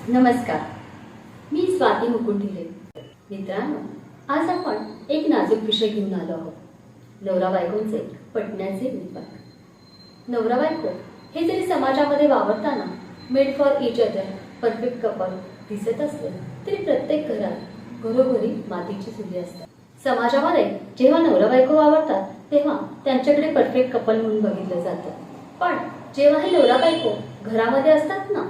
नमस्कार, मी स्वाती मुकुंदिले. मित्रांनो, आज आपण एक नाजूक विषय घेऊन आलो आहोत. नवरा बायकोंचे पटण्याचे उपाय. नवरा बायको हे जरी समाजामध्ये वावरताना made for each other perfect couple दिसत असले तरी प्रत्येक घरात घरोघरी मातीची चुली असतात. समाजामध्ये जेव्हा नवरा बायको वावरतात तेव्हा त्यांच्याकडे परफेक्ट कपल म्हणून बघितलं जातं. पण जेव्हा हे नवरा बायको घरामध्ये असतात ना,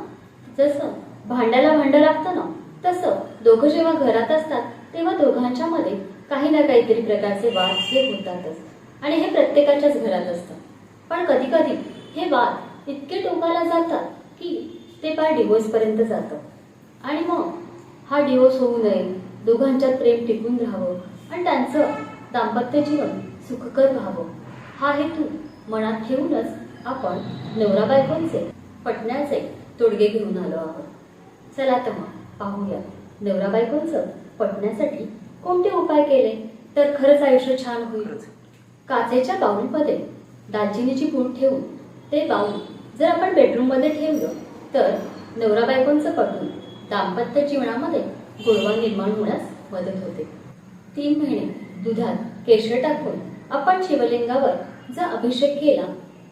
जसं भांड्याला भांडं लागतं ना, तसं दोघं जेव्हा घरात असतात तेव्हा दोघांच्या मध्ये काही ना काहीतरी प्रकारचे वाद हे होतातच. आणि हे प्रत्येकाच्याच घरात असतं. पण कधी कधी हे वाद इतके टोकाला जातात की ते पार डिवोर्स पर्यंत जातं. आणि मग हा डिवोर्स होऊ नये, दोघांच्यात प्रेम टिकून राहावं आणि त्यांचं दाम्पत्य जीवन सुखकर व्हावं, हा हेतू मनात ठेवूनच आपण नवरा बायकोंचे पटण्याचे तोडगे घेऊन आलो आहोत. चला तर मग पाहूया नवरा बायकोंचं पटण्यासाठी कोणते उपाय केले तर खरंच आयुष्य छान होईल. काचेच्या बाउलमध्ये दालचिनीची पूड ठेवून ते बाउल जर आपण बेडरूम मध्ये ठेवलं तर नवरा बायकोंचं पटून दाम्पत्य जीवनामध्ये गोडवा निर्माण होण्यास मदत होते. 3 महिने दुधात केशर टाकून आपण शिवलिंगावर जर अभिषेक केला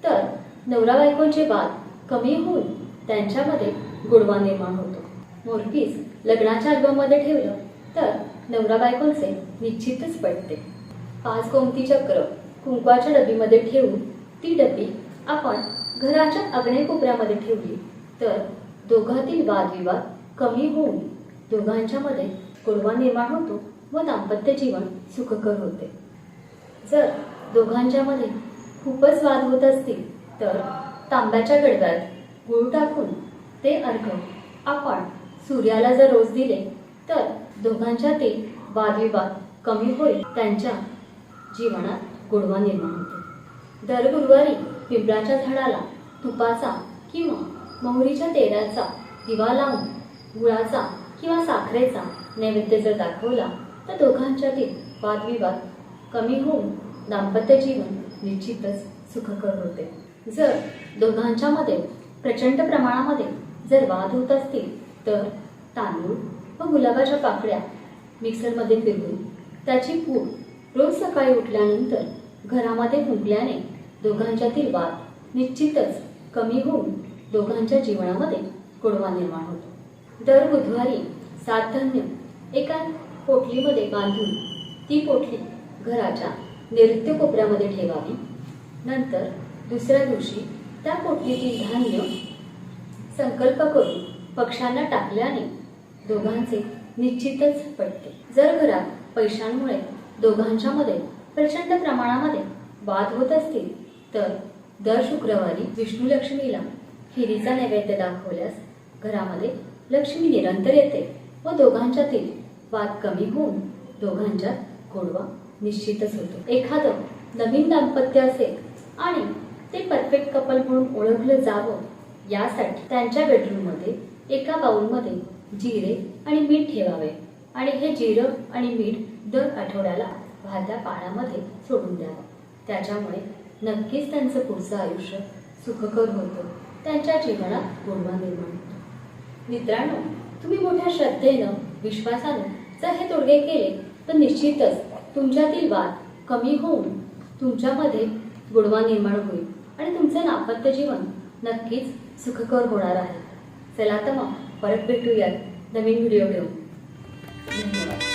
तर नवरा बायकोंचे वाद कमी होऊन त्यांच्यामध्ये गोडवा निर्माण होतो. मोरपीस लग्नाच्या अल्बममध्ये ठेवलं तर नवरा बायकोंचे निश्चितच पटते. 5 गोमती चक्र कुंकवाच्या डबीमध्ये ठेवून ती डबी आपण घराच्या आग्नेय कोपऱ्यामध्ये ठेवली तर दोघांतील वादविवाद कमी होऊन दोघांच्या मध्ये गोडवा निर्माण होतो व दाम्पत्य जीवन सुखकर होते. जर दोघांच्या मध्ये खूपच वाद होत असतील तर तांब्याच्या गडव्यात गूळ टाकून ते अर्घ आपण सूर्याला जर रोज दिले तर दोघांच्यातील वादविवाद कमी होईल, त्यांच्या जीवनात गोडवा निर्माण होतो. दर गुरुवारी पिंपळाच्या झाडाला तुपाचा किंवा मोहरीच्या तेलाचा दिवा लावून गुळाचा किंवा साखरेचा नैवेद्य जर दाखवला तर दोघांच्यातील वादविवाद कमी होऊन दाम्पत्य जीवन निश्चितच सुखकर होते. जर दोघांच्या मध्ये प्रचंड प्रमाणामध्ये जर वाद होत असतील तर तांदूळ व गुलाबाच्या पाकळ्या मिक्सरमध्ये फिरवून त्याची पूड रोज सकाळी उठल्यानंतर घरामध्ये फुंकल्याने दोघांच्यातील वाद निश्चितच कमी होऊन दोघांच्या जीवनामध्ये गोडवा निर्माण होतो. दर बुधवारी 7 धान्य एका पोटलीमध्ये बांधून ती पोटली घराच्या नैऋत्य कोपऱ्यामध्ये ठेवावी. नंतर दुसऱ्या दिवशी त्या पोटलीतील धान्य संकल्प करून पक्ष्यांना टाकल्याने दोघांचे निश्चितच पटते. जर घरात पैशांमुळे दोघांच्या मध्ये प्रचंड प्रमाणामध्ये वाद होत असतील तर दर शुक्रवारी विष्णू लक्ष्मीला खिरीचा नैवेद्य दाखवल्यास घरामध्ये लक्ष्मी निरंतर येते व दोघांच्यातील वाद कमी होऊन दोघांच्यात गोडवा निश्चितच होतो. एखादं नवीन दाम्पत्य असेल आणि ते परफेक्ट कपल म्हणून ओळखलं जावं यासाठी त्यांच्या बेडरूम मध्ये एका बाउलमध्ये जिरे आणि मीठ ठेवावे आणि हे जिरं आणि मीठ दर आठवड्याला वाहत्या पाण्यामध्ये सोडून द्यावं. त्याच्यामुळे नक्कीच त्यांचं पुढचं आयुष्य सुखकर होतं, त्यांच्या जीवनात गोडवा निर्माण होतो. मित्रांनो, तुम्ही मोठ्या श्रद्धेनं विश्वासानं जर हे तोडगे केले तर निश्चितच तुमच्यातील वाद कमी होऊन तुमच्यामध्ये गोडवा निर्माण होईल आणि तुमचं दाम्पत्य जीवन नक्कीच सुखकर होणार आहे. चला तर मग परत भेटूयात नवीन व्हिडिओ घेऊन. धन्यवाद.